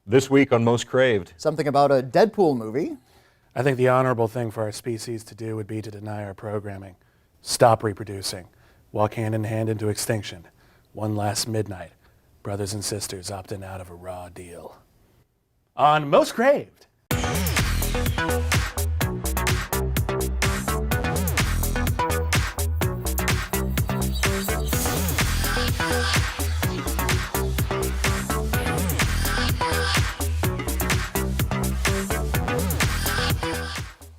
This week on Most Craved. Something about a Deadpool movie. I think the honorable thing for our species to do would be to deny our programming, stop reproducing, walk hand in hand into extinction. One last midnight, brothers and sisters opting out of a raw deal. On Most Craved.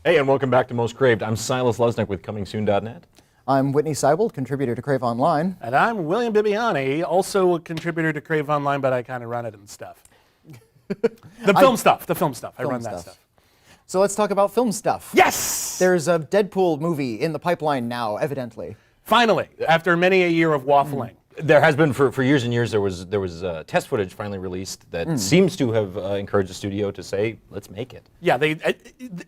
Hey, and welcome back to Most Craved. I'm Silas Lesnick with ComingSoon.net. I'm Whitney Seibold, contributor to CraveOnline. And I'm William Bibbiani, also a contributor to CraveOnline, but I kind of run it and stuff. The film stuff. I run that stuff. So let's talk about film stuff. Yes! There's a Deadpool movie in the pipeline now, evidently. Finally, after many a year of waffling. There has been for years and years. There was test footage finally released that seems to have encouraged the studio to say, let's make it. Yeah, they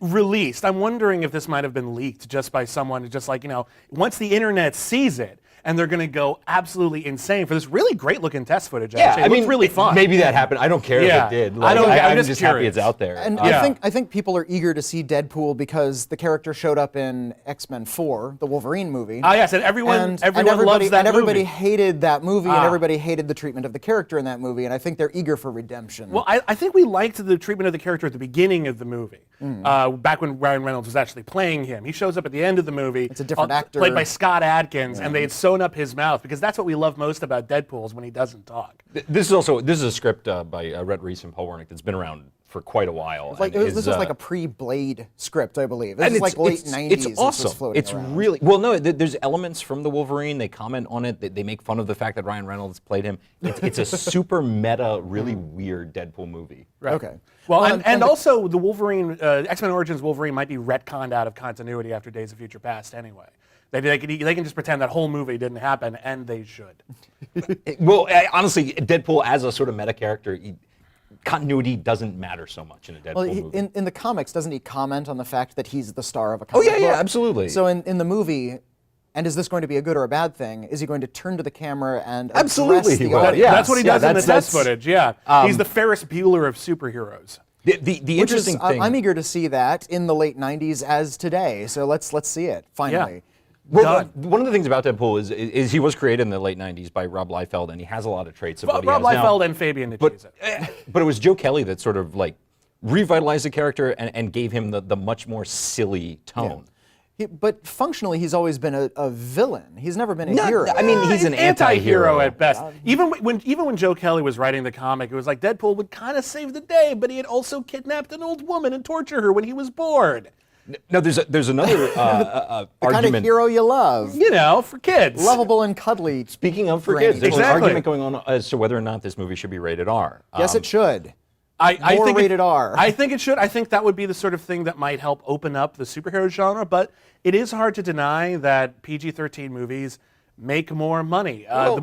released. I'm wondering if this might have been leaked just by someone, just like, once the internet sees it, and they're going to go absolutely insane for this really great looking test footage. Actually. It looks really fun. Maybe that happened. I don't care if it did. Like, I'm just happy it's out there. And I think people are eager to see Deadpool because the character showed up in X-Men 4, the Wolverine movie. Oh yes, and everyone loves that movie. And everybody hated that movie, and everybody hated the treatment of the character in that movie, and I think they're eager for redemption. Well, I think we liked the treatment of the character at the beginning of the movie, back when Ryan Reynolds was actually playing him. He shows up at the end of the movie. It's a different actor. Played by Scott Adkins, and they had sewn up his mouth, because that's what we love most about Deadpool is when he doesn't talk. This is a script by Rhett Reese and Paul Wernick that's been around for quite a while. This was like a pre-Blade script, I believe. This is like late 90s. It's awesome. It's really, well, no, there's elements from the Wolverine. They comment on it. They make fun of the fact that Ryan Reynolds played him. It's a super meta, really weird Deadpool movie. Right. Okay. Well, and also the Wolverine, X-Men Origins Wolverine might be retconned out of continuity after Days of Future Past anyway. They can just pretend that whole movie didn't happen, and they should. Well, honestly, Deadpool as a sort of meta character, continuity doesn't matter so much in a Deadpool movie. In the comics, doesn't he comment on the fact that he's the star of a comic book? Yeah, absolutely. So in the movie, and is this going to be a good or a bad thing? Is he going to turn to the camera and absolutely address the audience? Yeah, that's what he does in the test footage. Yeah, he's the Ferris Bueller of superheroes. The interesting thing. I'm eager to see that in the late '90s as today. So let's see it finally. Yeah. Well, one of the things about Deadpool is he was created in the late '90s by Rob Liefeld, and he has a lot of traits of what he has now. Rob Liefeld and Fabian Nicieza. But it was Joe Kelly that sort of like revitalized the character and gave him the much more silly tone. Yeah. But functionally, he's always been a villain. He's never been a hero. I mean, he's an anti-hero at best. Even when Joe Kelly was writing the comic, it was like Deadpool would kind of save the day, but he had also kidnapped an old woman and tortured her when he was bored. No, there's another argument. The kind of hero you love. For kids. Lovable and cuddly. Speaking of for kids, there's an argument going on as to whether or not this movie should be rated R. Yes, it should. I think rated R. I think it should. I think that would be the sort of thing that might help open up the superhero genre, but it is hard to deny that PG-13 movies make more money. The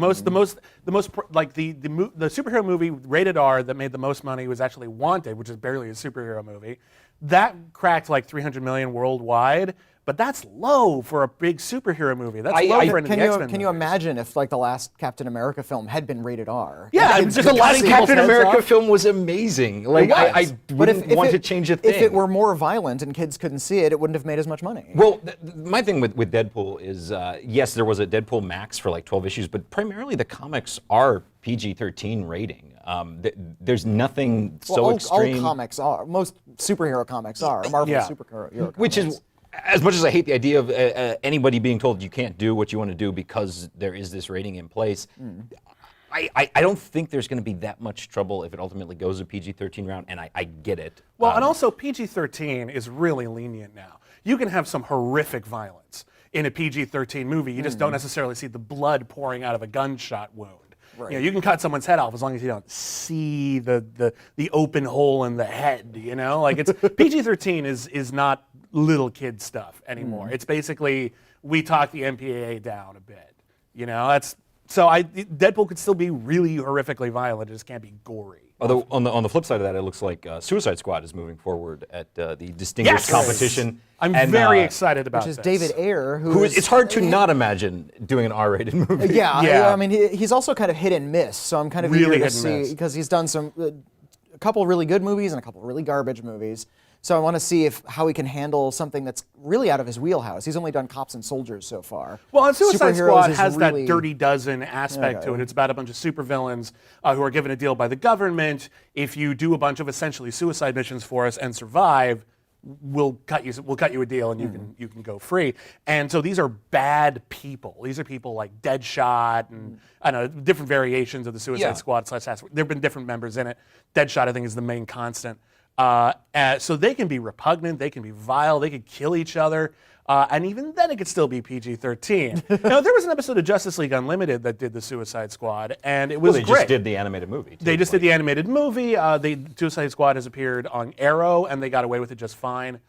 superhero movie rated R that made the most money was actually Wanted, which is barely a superhero movie. That cracked like $300 million worldwide, but that's low for a big superhero movie. That's low for an X-Men Can you imagine if like the last Captain America film had been rated R? Yeah, the last Captain America film was amazing. Like I wouldn't want to change a thing. If it were more violent and kids couldn't see it, it wouldn't have made as much money. Well, my thing with Deadpool is, yes, there was a Deadpool Max for like 12 issues, but primarily the comics are PG-13 rating. There's nothing so extreme. All comics are. Most superhero comics are. Marvel superhero comics. Which is, as much as I hate the idea of anybody being told you can't do what you want to do because there is this rating in place, I don't think there's going to be that much trouble if it ultimately goes a PG-13 route, and I get it. Well, and also PG-13 is really lenient now. You can have some horrific violence in a PG-13 movie. You just don't necessarily see the blood pouring out of a gunshot wound. Right. You can cut someone's head off as long as you don't see the open hole in the head. It's PG-13 is not little kid stuff anymore. It's basically we talk the MPAA down a bit. Deadpool could still be really horrifically violent. It just can't be gory. Although on the flip side of that, it looks like Suicide Squad is moving forward at the distinguished competition. I'm very excited about this. Which is David Ayer, it's hard to not imagine doing an R-rated movie. Yeah. I mean, he's also kind of hit and miss, so I'm kind of really eager to see, because he's done some a couple really good movies and a couple really garbage movies. So I want to see how he can handle something that's really out of his wheelhouse. He's only done Cops and Soldiers so far. Well, and Suicide Superheroes Squad is has really- that Dirty Dozen aspect to it. It's about a bunch of supervillains who are given a deal by the government. If you do a bunch of essentially suicide missions for us and survive, we'll cut you a deal and you can go free. And so these are bad people. These are people like Deadshot and I don't know, different variations of the Suicide Squad / Task Force. There have been different members in it. Deadshot, I think, is the main constant. So they can be repugnant, they can be vile, they could kill each other, and even then it could still be PG-13. Now, there was an episode of Justice League Unlimited that did the Suicide Squad, and it was They great. just did the animated movie. They just did the animated movie. The Suicide Squad has appeared on Arrow, and they got away with it just fine.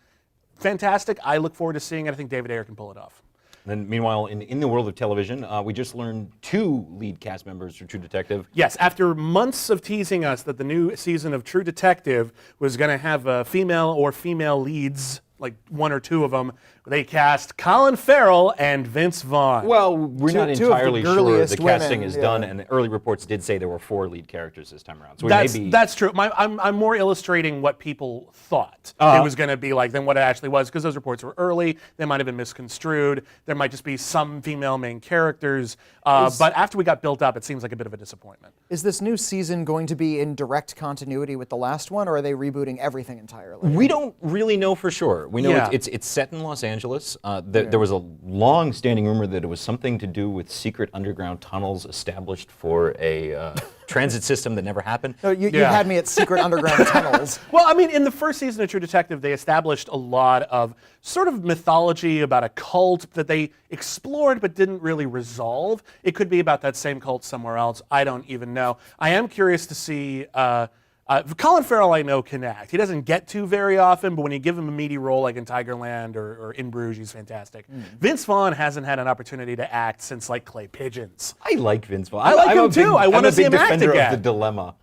Fantastic. I look forward to seeing it. I think David Ayer can pull it off. Then, meanwhile, in the world of television, we just learned 2 lead cast members for True Detective. Yes, after months of teasing us that the new season of True Detective was going to have female or female leads, like 1 or 2 of them, they cast Colin Farrell and Vince Vaughn. Well, we're not two of the entirely sure the girliest casting women, is yeah. done, and the early reports did say there were 4 lead characters this time around. So we may be... That's true. I'm more illustrating what people thought it was going to be like than what it actually was, because those reports were early. They might have been misconstrued. There might just be some female main characters. But after we got built up, it seems like a bit of a disappointment. Is this new season going to be in direct continuity with the last one, or are they rebooting everything entirely? We don't really know for sure. We know Yeah. it's set in Los Angeles. There was a long-standing rumor that it was something to do with secret underground tunnels established for a transit system that never happened. No, you Yeah. had me at secret underground tunnels. Well, I mean, in the first season of True Detective, they established a lot of sort of mythology about a cult that they explored but didn't really resolve. It could be about that same cult somewhere else. I don't even know. I am curious to see... Colin Farrell, I know, can act. He doesn't get to very often, but when you give him a meaty role like in Tigerland or In Bruges, he's fantastic. Vince Vaughn hasn't had an opportunity to act since like Clay Pigeons. I like Vince Vaughn. I like I'm him a big- too. I wanna I'm a see big him act defender again. of the dilemma.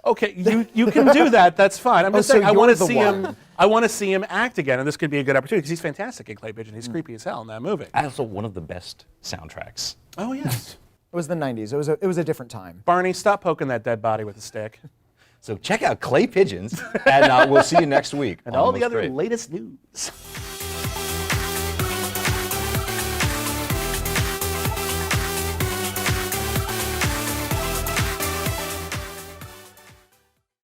Okay, you can do that. That's fine. I'm just so saying I want you're to the see one. him. I want to see him act again, and this could be a good opportunity because he's fantastic in Clay Pigeon. He's creepy as hell in that movie. Also, one of the best soundtracks. Oh yes. It was the 90s. It was a different time. Barney, stop poking that dead body with a stick. So check out Clay Pigeons, and we'll see you next week. And all on the Most other Great. latest news.